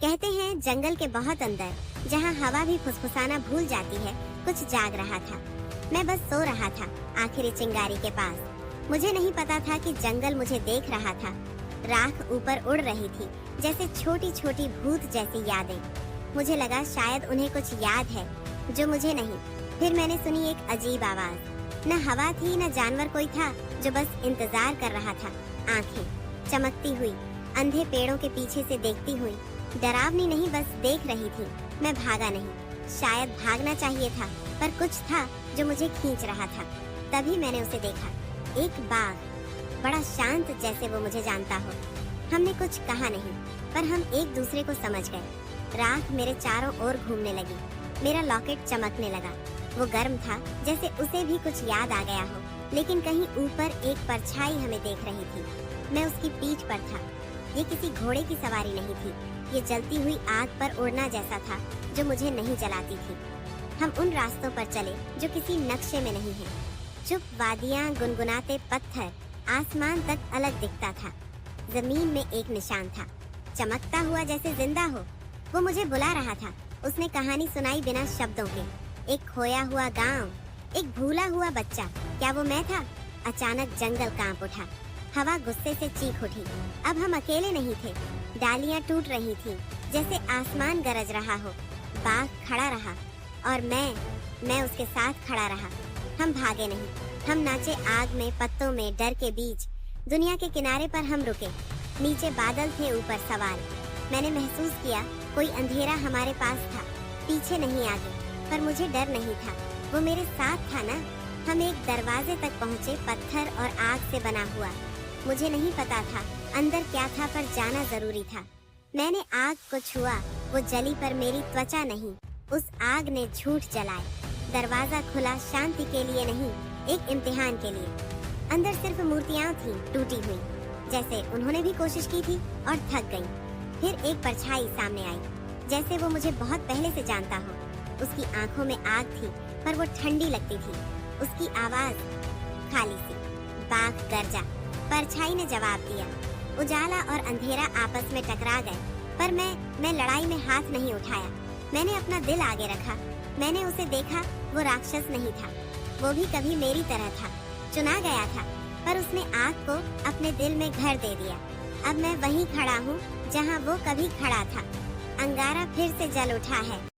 कहते हैं जंगल के बहुत अंदर, जहाँ हवा भी फुसफुसाना भूल जाती है, कुछ जाग रहा था। मैं बस सो रहा था आखिरी चिंगारी के पास। मुझे नहीं पता था कि जंगल मुझे देख रहा था। राख ऊपर उड़ रही थी, जैसे छोटी छोटी भूत जैसी यादें। मुझे लगा शायद उन्हें कुछ याद है जो मुझे नहीं। फिर मैंने सुनी एक अजीब आवाज। न हवा थी न जानवर कोई था, जो बस इंतजार कर रहा था। आंखें चमकती हुई, अंधे पेड़ों के पीछे से देखती हुई, डरावनी नहीं बस देख रही थी। मैं भागा नहीं, शायद भागना चाहिए था, पर कुछ था जो मुझे खींच रहा था। तभी मैंने उसे देखा, एक बाघ, बड़ा शांत, जैसे वो मुझे जानता हो। हमने कुछ कहा नहीं, पर हम एक दूसरे को समझ गए। राख मेरे चारों ओर घूमने लगी। मेरा लॉकेट चमकने लगा। वो गर्म था, जैसे उसे भी कुछ याद आ गया हो, लेकिन कहीं ऊपर एक परछाई हमें देख रही थी। मैं उसकी पीठ पर था। ये किसी घोड़े की सवारी नहीं थी, ये जलती हुई आग पर उड़ना जैसा था जो मुझे नहीं जलाती थी। हम उन रास्तों पर चले जो किसी नक्शे में नहीं है। चुप वादियां, गुनगुनाते पत्थर, आसमान तक अलग दिखता था। जमीन में एक निशान था, चमकता हुआ जैसे जिंदा हो। वो मुझे बुला रहा था। उसने कहानी सुनाई बिना शब्दों के। एक खोया हुआ गांव, एक भूला हुआ बच्चा। क्या वो मैं था? अचानक जंगल कांप उठा। हवा गुस्से से चीख उठी। अब हम अकेले नहीं थे। डालियां टूट रही थीं, जैसे आसमान गरज रहा हो। बाघ खड़ा रहा और मैं उसके साथ खड़ा रहा। हम भागे नहीं, हम नाचे आग में, पत्तों में, डर के बीच। दुनिया के किनारे पर हम रुके। नीचे बादल थे, ऊपर सवाल। मैंने महसूस किया कोई अंधेरा हमारे पास था, पीछे नहीं आगे। पर मुझे डर नहीं था, वो मेरे साथ था ना। हम एक दरवाजे तक पहुँचे, पत्थर और आग से बना हुआ। मुझे नहीं पता था अंदर क्या था, पर जाना जरूरी था। मैंने आग को छुआ, वो जली, पर मेरी त्वचा नहीं। उस आग ने झूठ जलाए। दरवाजा खुला, शांति के लिए नहीं, एक इम्तिहान के लिए। अंदर सिर्फ मूर्तियां थीं, टूटी हुई, जैसे उन्होंने भी कोशिश की थी और थक गईं। फिर एक परछाई सामने आई, जैसे वो मुझे बहुत पहले से जानता हो। उसकी आंखों में आग थी, पर वो ठंडी लगती थी। उसकी आवाज खाली सी। बाघ गरजा। परछाई ने जवाब दिया। उजाला और अंधेरा आपस में टकरा गए, पर मैं लड़ाई में हाथ नहीं उठाया। मैंने अपना दिल आगे रखा। मैंने उसे देखा, वो राक्षस नहीं था, वो भी कभी मेरी तरह था, चुना गया था, पर उसने आग को अपने दिल में घर दे दिया। अब मैं वहीं खड़ा हूँ जहाँ वो कभी खड़ा था। अंगारा फिर से जल उठा है।